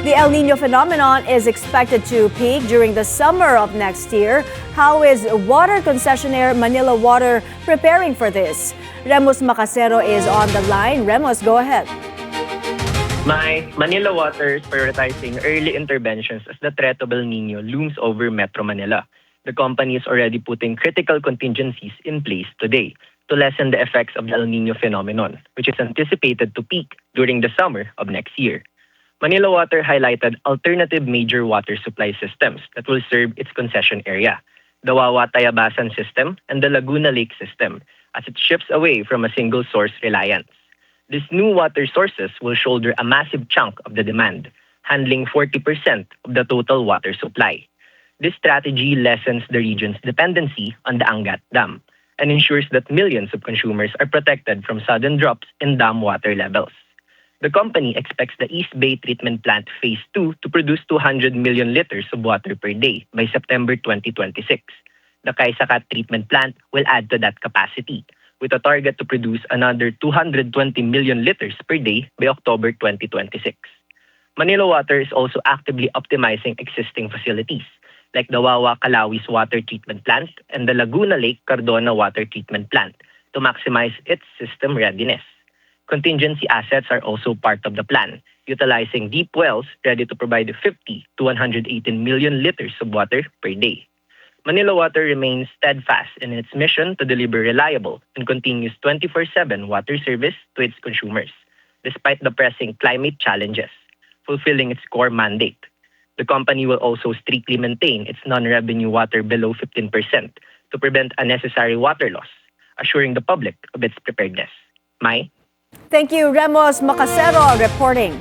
The El Nino phenomenon is expected to peak during the summer of next year. How is water concessionaire Manila Water preparing for this? Remus Macasero is on the line. Remus, go ahead. Manila Water is prioritizing early interventions as the threat of El Nino looms over Metro Manila. The company is already putting critical contingencies in place today to lessen the effects of the El Nino phenomenon, which is anticipated to peak during the summer of next year. Manila Water highlighted alternative major water supply systems that will serve its concession area, the Wawa-Tayabasan system and the Laguna Lake system, as it shifts away from a single source reliance. These new water sources will shoulder a massive chunk of the demand, handling 40% of the total water supply. This strategy lessens the region's dependency on the Angat Dam and ensures that millions of consumers are protected from sudden drops in dam water levels. The company expects the East Bay Treatment Plant Phase 2 to produce 200 million liters of water per day by September 2026. The Kaisakat Treatment Plant will add to that capacity, with a target to produce another 220 million liters per day by October 2026. Manila Water is also actively optimizing existing facilities, like the Wawa Calawis Water Treatment Plant and the Laguna Lake Cardona Water Treatment Plant, to maximize its system readiness. Contingency assets are also part of the plan, utilizing deep wells ready to provide 50 to 118 million liters of water per day. Manila Water remains steadfast in its mission to deliver reliable and continuous 24/7 water service to its consumers, despite the pressing climate challenges, fulfilling its core mandate. The company will also strictly maintain its non-revenue water below 15% to prevent unnecessary water loss, assuring the public of its preparedness. Mai? Thank you, Remus Macasero, reporting.